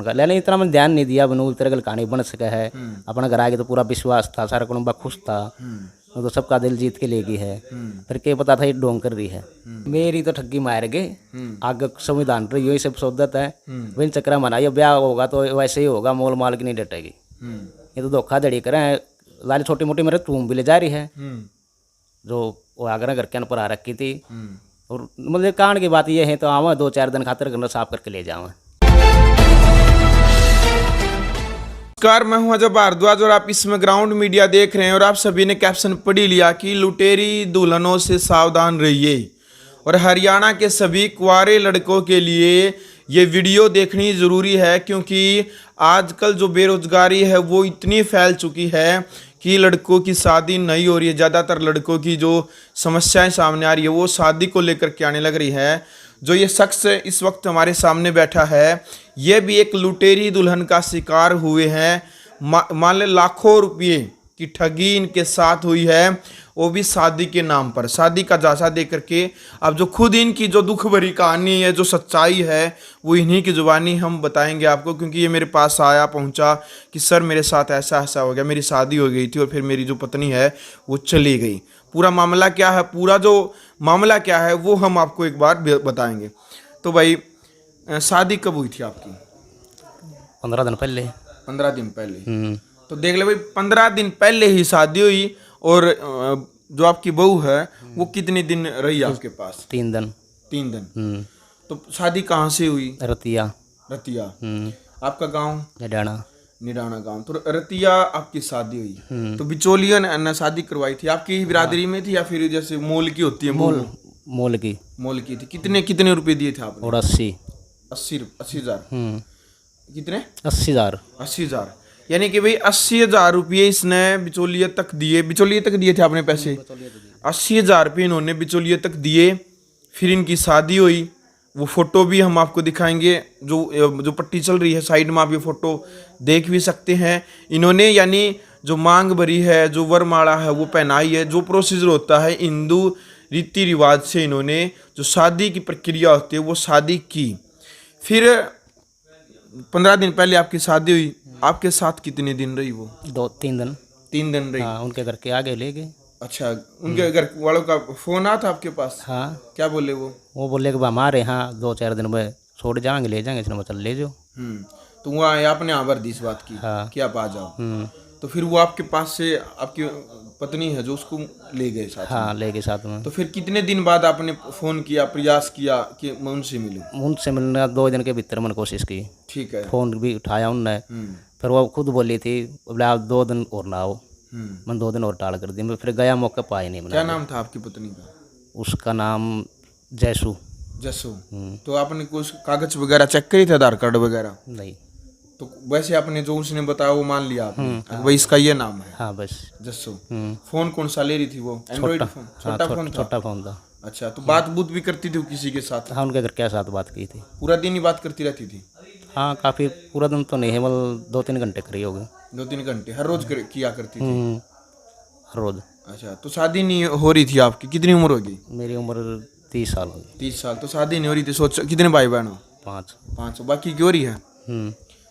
उनका, लेकिन इतना मैंने ध्यान नहीं दिया। बनू तरह कहानी बन सका है। अपना घर आगे तो पूरा विश्वास था, सारा कुटुंबा खुश था, वो तो सबका दिल जीत के ले गई है। फिर क्या पता था ये ढोंग कर रही है। मेरी तो ठग्गी मार गए, आगे संविधान पर यही सब शोधत है। विन चक्रा मना, ये ब्याह होगा तो वैसे ही होगा, मोल माल की नहीं डटेगी। ये तो धोखाधड़ी करें, लाली छोटी मोटी मेरे रूम भी ले जा रही है, जो वो आगरा घर के पर आ रखी थी। और मुझे कांड की बात ये है तो आवा 2-4 दिन खातर घर साफ करके ले जाऊँ। नमस्कार, मैं हूं अजय भारद्वाज और आप इसमें ग्राउंड मीडिया देख रहे हैं। और आप सभी ने कैप्शन पढ़ ही लिया कि लुटेरी दुल्हनों से सावधान रहिए। और हरियाणा के सभी कुंवारे लड़कों के लिए ये वीडियो देखनी ज़रूरी है, क्योंकि आजकल जो बेरोजगारी है वो इतनी फैल चुकी है कि लड़कों की शादी नहीं हो रही है। ज़्यादातर लड़कों की जो समस्याएं सामने आ रही है वो शादी को लेकर के आने लग रही है। जो ये शख्स इस वक्त हमारे सामने बैठा है, ये भी एक लुटेरी दुल्हन का शिकार हुए हैं। मान ले लाखों रुपये की ठगी इनके साथ हुई है, वो भी शादी के नाम पर, शादी का झांसा दे करके। अब जो खुद इनकी जो दुख भरी कहानी है, जो सच्चाई है, वो इन्हीं की जुबानी हम बताएंगे आपको। क्योंकि ये मेरे पास आया, पहुंचा कि सर मेरे साथ ऐसा ऐसा हो गया, मेरी शादी हो गई थी और फिर मेरी जो पत्नी है वो चली गई। पूरा मामला क्या है, पूरा जो मामला क्या है वो हम आपको एक बार बताएंगे। तो भाई, शादी कब हुई थी आपकी? 15 दिन पहले। 15 दिन पहले। तो देख ले भाई, 15 दिन पहले ही शादी हुई। और जो आपकी बहू है वो कितने दिन रही आपके पास? 3 दिन। 3 दिन। तो शादी कहाँ से हुई? रतिया। रतिया। आपका गांव? निडाना। निडाना गांव। तो रतिया आपकी शादी हुई, तो बिचौलिया ने शादी करवाई थी? आपकी बिरादरी में थी या फिर जैसे मोल की होती है? मोल की। मोल की थी। कितने कितने रुपए दिए थे आपने? और 80 80,000। कितने? 80,000। 80,000। यानी कि भाई 80,000 रुपये इसने बिचौलिया तक दिए। बिचौलिया तक दिए थे आपने पैसे? 80,000 रुपये इन्होंने बिचौलिया तक दिए। फिर इनकी शादी हुई। वो फोटो भी हम आपको दिखाएंगे, जो पट्टी चल रही है साइड में, आप ये फोटो देख भी सकते हैं। इन्होंने यानी जो मांग भरी है, जो वरमाला है वो पहनाई है। जो प्रोसीजर होता है हिंदू रीति रिवाज से, इन्होंने जो शादी की प्रक्रिया होती है वो शादी की। फिर 15 दिन पहले आपकी शादी हुई। आपके साथ कितने दिन रही वो? 2-3 दिन। 3 दिन रही। हाँ, उनके घर के आगे ले गए। अच्छा, उनके घर वालों का फोन आया था आपके पास? हाँ। क्या बोले वो? वो बोले कि हमारे यहाँ 2-4 दिन में छोड़ जाएंगे, ले जाएंगे। इसने चल ले जाओ। तो वहाँ आपने आवर दी इस बात की? हाँ। कि आप आ जाओ। तो फिर वो आपके पास से आपकी पत्नी है जो, उसको ले गए साथ? हाँ, ले गए साथ में। तो फिर कितने दिन बाद आपने फोन किया, प्रयास किया कि मैं उनसे मिलूं? उनसे मिलने 2 दिन के भीतर मैंने कोशिश की। ठीक है। फोन भी उठाया उनने। फिर वो खुद बोली थी, बोले आप 2 दिन और ना आओ। मैंने 2 दिन और टाल कर दी। मैं फिर गया, मौके पाए नहीं। क्या नाम था आपकी पत्नी का? उसका नाम जैसू। जसू। तो आपने कुछ कागज वगैरह चेक करी थे, आधार कार्ड वगैरह? नहीं। तो वैसे आपने जो उसने बताया वो मान लिया आपने? भाई इसका ये नाम है? हाँ, बस। जस्सू। फोन कौन सा ले रही थी वो? Android phone? छोटा फोन था? छोटा फोन था। अच्छा, तो बात बूत भी करती थी किसी के साथ? हाँ, उनके घर के साथ बात की थी। पूरा दिन ही बात करती रहती थी? हाँ, काफ़ी। पूरा दिन तो नहीं है, मतलब 2-3 घंटे करी होगी। 2-3 घंटे हर रोज किया करती थी? हर रोज। अच्छा, तो शादी नहीं हो रही थी आपकी? कितनी उम्र होगी? मेरी उम्र 30 साल होगी। 30 साल। तो शादी नहीं हो रही थी। सोच, कितने भाई बहन हो? 5। बाकी की हो रही है?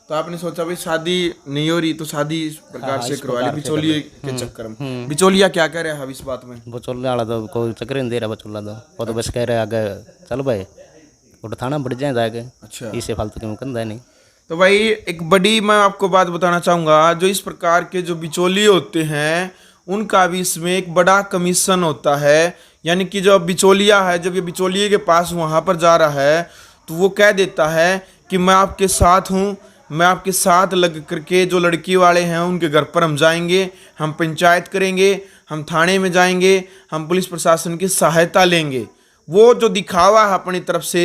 तो आपने सोचा भाई शादी नहीं हो रही तो शादी इस प्रकार से करवा ली, बिचौलिए के चक्कर में। बिचौलिया क्या कह रहा है इस बात में? बचोले वाला तो कोई चक्कर नहीं दे रहा। बचोला तो वो तो बस कह रहे आगे चल भाई, वो तो थाना बढ़ जाए जाके। अच्छा। इसे फालतू क्यों कंधा नहीं। तो भाई एक बड़ी मैं आपको बात बताना चाहूँगा, जो इस प्रकार के जो बिचौलिए होते हैं उनका भी इसमें एक बड़ा कमीशन होता है। यानी कि जो बिचौलिया है, जब ये बिचौलिए के पास वहाँ पर जा रहा है तो वो कह देता है कि मैं आपके साथ हूँ, मैं आपके साथ लग करके जो लड़की वाले हैं उनके घर पर हम जाएंगे, हम पंचायत करेंगे, हम थाने में जाएंगे, हम पुलिस प्रशासन की सहायता लेंगे। वो जो दिखावा है अपनी तरफ से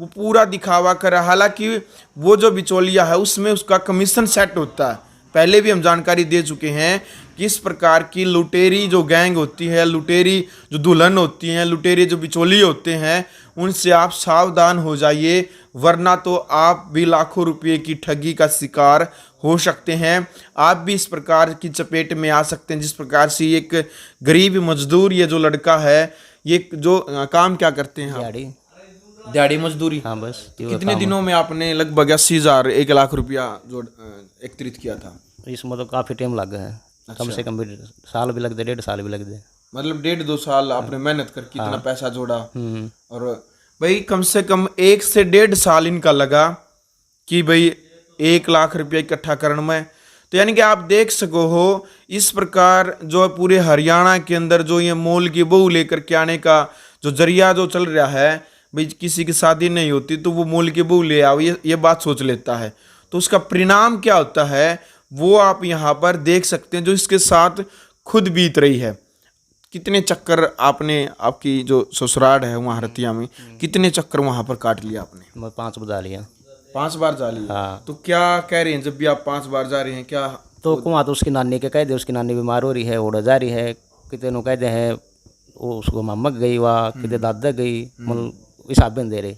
वो पूरा दिखावा कर रहा है। हालांकि वो जो बिचौलिया है उसमें उसका कमीशन सेट होता है। पहले भी हम जानकारी दे चुके हैं कि इस प्रकार की लुटेरी जो गैंग होती है, लुटेरी जो दुल्हन होती हैं, लुटेरी जो बिचौलिए होते हैं, उनसे आप सावधान हो जाइए, वरना तो आप भी लाखों रुपए की ठगी का शिकार हो सकते हैं। आप भी इस प्रकार की चपेट में आ सकते हैं जिस प्रकार से एक गरीब मजदूर ये जो लड़का है, ये जो काम क्या करते हैं? दिहाड़ी मजदूरी। हाँ बस ये कितने दिनों में आपने लगभग 80,000 1 लाख रुपया जो एकत्रित किया था? इसमें तो काफ़ी टाइम लग गया है, कम से कम भी साल भी लग दे, 1.5 साल भी लग दे। मतलब 1.5-2 साल आपने मेहनत करके इतना पैसा जोड़ा। हम्म। और भाई कम से कम 1 से 1.5 साल इनका लगा कि भाई 1 लाख रुपया इकट्ठा करने में। तो यानी कि आप देख सको हो इस प्रकार जो पूरे हरियाणा के अंदर जो ये मोल की बहू लेकर के आने का जो जरिया जो चल रहा है, भाई किसी की शादी नहीं होती तो वो मोल की बहू ले आओ, ये बात सोच लेता है। तो उसका परिणाम क्या होता है वो आप यहाँ पर देख सकते हैं, जो इसके साथ खुद बीत रही है। कितने चक्कर आपने, आपकी जो ससुराल है वहाँ हरतिया में, कितने चक्कर वहाँ पर काट लिया आपने? मैं 5 बजा लिया। 5 बार जा लिया? हाँ। तो क्या कह रहे हैं जब भी आप 5 बार जा रहे हैं, क्या तो वहाँ तो उसकी नानी के कह दे, उसकी नानी बीमार हो रही है, उड़ जा रही है, कितने नो कह दे हैं वो उसको मम्मा गई, वहाँ कितने दादा गई, मतलब हिसाब भी नहीं दे रहे।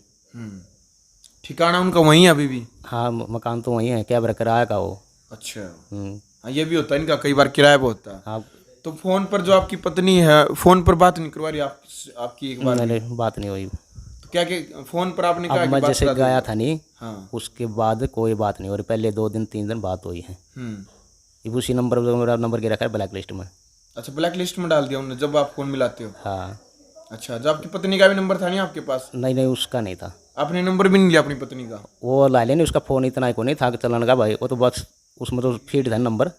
ठिकाना उनका वहीं है अभी भी? हाँ मकान तो वहीं है, क्या बरा किराया का वो। अच्छा। हाँ, ये भी होता है इनका, कई बार किराया भी होता है। हाँ। तो फोन पर जो आपकी पत्नी है, फोन पर बात नहीं करवा रही आपकी एक बार? नहीं बात नहीं हुई। तो क्या कि फोन पर आपने कहा अब कि मैं बात जैसे करा गया दूंगा? था नहीं, हाँ। उसके बाद कोई बात नहीं हो रही, पहले 2 दिन 3 दिन बात हुई है। ये उसी नंबर पर मेरा नंबर गिरा है ब्लैक लिस्ट में। अच्छा, ब्लैक लिस्ट में डाल दिया उन्होंने जब आप फोन मिलाते हो? हाँ। अच्छा, जब आपकी पत्नी का भी नंबर था नहीं आपके पास? नहीं उसका नहीं था। आपने नंबर भी नहीं लिया अपनी पत्नी का? वो ला लेने, उसका फ़ोन इतना को नहीं था कि चलन का भाई, वो तो बस उसमें तो फीड था नंबर,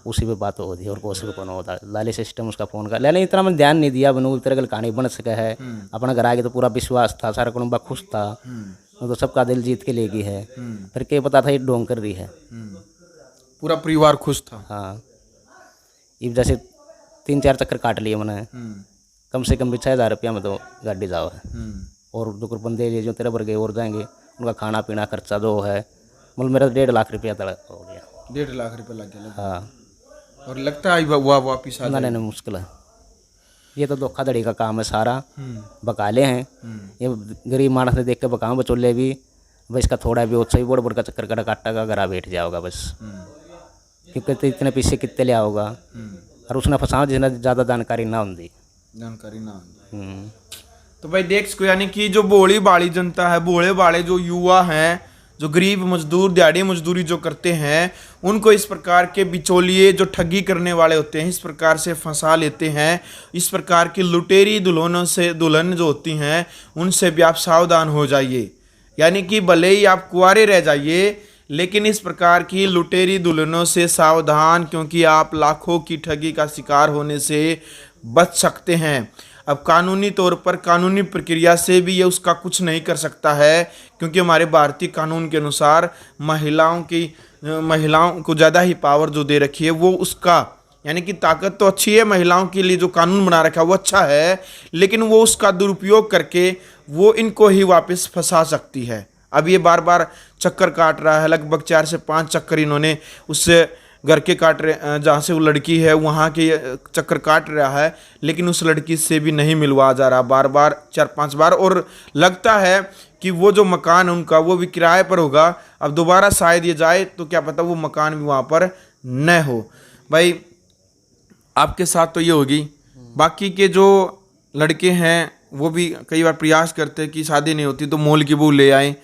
उसी पे बात होती और उसी पे कौन होता लाले सिस्टम उसका फ़ोन का। लाले इतना मैंने ध्यान नहीं दिया, बनू तरह कहानी बन सका है। अपना घर आगे तो पूरा विश्वास था, सारा कुटुंबा खुश था, वो तो सबका दिल जीत के लेगी है। फिर क्या पता था ये ढोंग कर रही है। पूरा परिवार खुश था? हाँ। ये जैसे 3-4 चक्कर काट लिए मैंने, कम से कम भी 6,000 रुपया में तो गाड़ी जाओ है। और जो बंदे ले जो तेरे भर गए और जाएंगे, उनका खाना पीना खर्चा जो है, मतलब मेरा 1.5 लाख रुपया तक हो गया। 1.5 लाख रुपया लग गया? हाँ। और लगता है वो वापिस आ जाए? नहीं मुश्किल है, ये तो धोखाधड़ी का काम है सारा। बकाले हैं ये, गरीब मानस ने देख के बकाओ बचोले भी, बस इसका थोड़ा भी उत्साही बोड़ बोड़ का चक्कर कटा काटा का घरा बैठ जाओगा बस। क्योंकि तो इतने पीछे कितने लिया होगा, और उसने फंसा जिसने ज़्यादा जानकारी ना होती। तो भाई देख सको, यानी कि जो भोली भाली जनता है, भोले भाले जो युवा हैं, जो गरीब मजदूर दिहाड़ी मजदूरी जो करते हैं, उनको इस प्रकार के बिचौलिए जो ठगी करने वाले होते हैं इस प्रकार से फंसा लेते हैं। इस प्रकार की लुटेरी दुल्हन जो होती हैं उनसे भी आप सावधान हो जाइए। यानी कि भले ही आप कुंवारे रह जाइए, लेकिन इस प्रकार की लुटेरी दुल्हनों से सावधान, क्योंकि आप लाखों की ठगी का शिकार होने से बच सकते हैं। अब कानूनी तौर पर कानूनी प्रक्रिया से भी ये उसका कुछ नहीं कर सकता है, क्योंकि हमारे भारतीय कानून के अनुसार महिलाओं को ज़्यादा ही पावर जो दे रखी है वो उसका, यानी कि ताकत तो अच्छी है, महिलाओं के लिए जो कानून बना रखा है वो अच्छा है, लेकिन वो उसका दुरुपयोग करके वो इनको ही वापस फंसा सकती है। अब ये बार बार चक्कर काट रहा है, लगभग 4 से 5 चक्कर इन्होंने उससे घर के काट रहे, जहाँ से वो लड़की है वहाँ के चक्कर काट रहा है, लेकिन उस लड़की से भी नहीं मिलवा जा रहा, बार बार 4-5 बार। और लगता है कि वो जो मकान है उनका वो भी किराए पर होगा। अब दोबारा शायद ये जाए तो क्या पता वो मकान भी वहाँ पर न हो। भाई आपके साथ तो ये होगी, बाकी के जो लड़के हैं वो भी कई बार प्रयास करते हैं कि शादी नहीं होती तो मोल की बहू ले आए,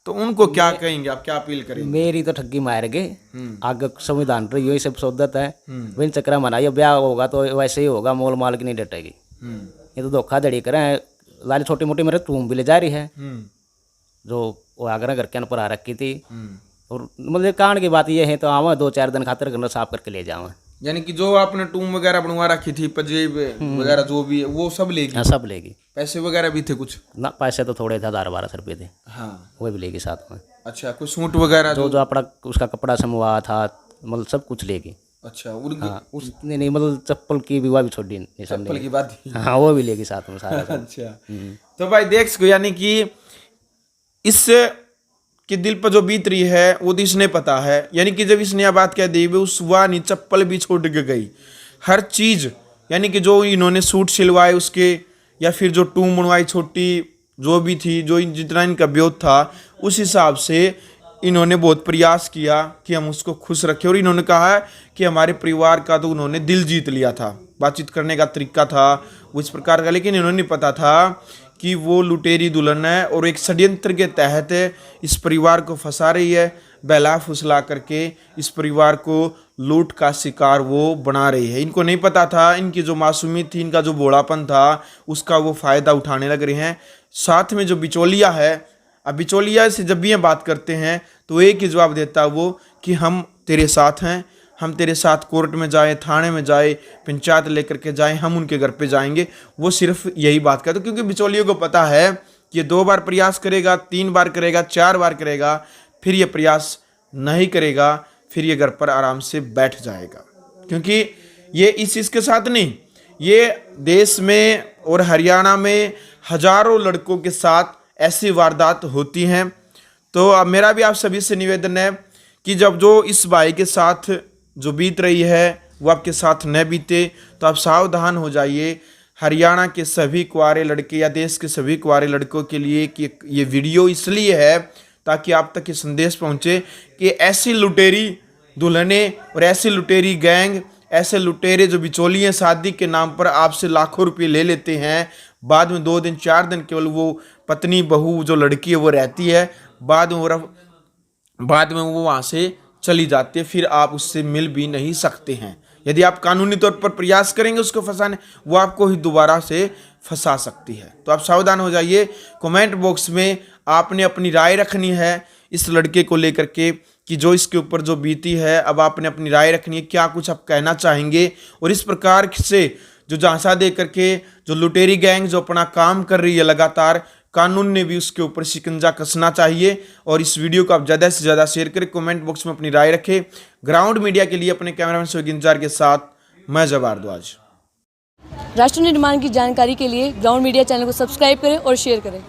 तो उनको क्या कहेंगे आप, क्या अपील करेंगे? मेरी तो ठगी मार गए, आगे संविधान पर यही सब सोदत है, बिन चक्रा मनाइए, ब्याह होगा तो वैसे ही होगा, मोल माल की नहीं डटेगी। ये तो धोखाधड़ी करें, लाली छोटी मोटी मेरे टूम भी ले जा रही है, जो वो आगरा घर के अन पर आ रखी थी। और मतलब कांड की बात ये है तो आवा 2-4 दिन खातिर घर साफ करके ले जावा। यानी कि जो आपने टूम वगैरह बनवा रखी थी, पजेब वगैरह जो भी है वो सब लेगी? हाँ सब लेगी। पैसे वगैरह भी थे कुछ? ना पैसे तो थोड़े थे, 1000-1200 रुपये थे। हाँ, वो भी लेगी साथ में। अच्छा, कुछ सूट वगैरह जो अपना उसका कपड़ा समवा था, मतलब सब कुछ लेगी। अच्छा, हाँ उसने नहीं, मतलब चप्पल की भी वो भी छोड़ी नहीं, चप्पल की बात हाँ वो भी लेगी साथ में सारा। अच्छा, तो भाई देख सको, यानी कि इससे कि दिल पर जो बीत रही है वो तो इसने पता है। यानी कि जब इसने यह बात कह दी उस वानी चप्पल भी छोड़ के गई, हर चीज़, यानी कि जो इन्होंने सूट सिलवाए उसके, या फिर जो टूम बनवाई छोटी जो भी थी, जो जितना इनका ब्योत था उस हिसाब से इन्होंने बहुत प्रयास किया कि हम उसको खुश रखें। और इन्होंने कहा कि हमारे परिवार का तो उन्होंने दिल जीत लिया था, बातचीत करने का तरीका था वो इस प्रकार का, लेकिन इन्होंने पता था कि वो लुटेरी दुल्हन है और एक षड्यंत्र के तहत इस परिवार को फंसा रही है, बहला फुसला करके इस परिवार को लूट का शिकार वो बना रही है। इनको नहीं पता था, इनकी जो मासूमियत थी, इनका जो भोलापन था, उसका वो फ़ायदा उठाने लग रहे हैं। साथ में जो बिचौलिया है, अब बिचौलिया से जब भी हम बात करते हैं तो एक ही जवाब देता है वो कि हम तेरे साथ हैं, हम तेरे साथ कोर्ट में जाएं, थाने में जाएं, पंचायत लेकर के जाएं, हम उनके घर पे जाएंगे। वो सिर्फ यही बात करते, क्योंकि बिचौलियों को पता है कि ये 2 बार प्रयास करेगा, 3 बार करेगा, 4 बार करेगा, फिर ये प्रयास नहीं करेगा, फिर ये घर पर आराम से बैठ जाएगा। क्योंकि ये इस चीज़ के साथ नहीं, ये देश में और हरियाणा में हजारों लड़कों के साथ ऐसी वारदात होती हैं। तो अब मेरा भी आप सभी से निवेदन है कि जब जो इस भाई के साथ जो बीत रही है वो आपके साथ न बीते, तो आप सावधान हो जाइए। हरियाणा के सभी कुंवारे लड़के या देश के सभी कुंवारे लड़कों के लिए कि ये वीडियो इसलिए है ताकि आप तक ये संदेश पहुंचे कि ऐसी लुटेरी दुल्हनें और ऐसी लुटेरी गैंग, ऐसे लुटेरे जो बिचौलिए शादी के नाम पर आपसे लाखों रुपए ले लेते हैं, बाद में 2 दिन 4 दिन केवल वो पत्नी बहू जो लड़की है वो रहती है, बाद में वो वहाँ से चली जाती है, फिर आप उससे मिल भी नहीं सकते हैं। यदि आप कानूनी तौर पर प्रयास करेंगे उसको फंसाने, वो आपको ही दोबारा से फंसा सकती है। तो आप सावधान हो जाइए। कमेंट बॉक्स में आपने अपनी राय रखनी है इस लड़के को लेकर के कि जो इसके ऊपर जो बीती है, अब आपने अपनी राय रखनी है, क्या कुछ आप कहना चाहेंगे। और इस प्रकार से जो झांसा दे करके जो लुटेरी गैंग जो अपना काम कर रही है लगातार, कानून ने भी उसके ऊपर शिकंजा कसना चाहिए। और इस वीडियो को आप ज़्यादा से ज़्यादा शेयर करें, कमेंट बॉक्स में अपनी राय रखें। ग्राउंड मीडिया के लिए अपने कैमरामैन सोहेल इंतजार के साथ मैं जब भारद्वाज। राष्ट्र निर्माण की जानकारी के लिए ग्राउंड मीडिया चैनल को सब्सक्राइब करें और शेयर करें।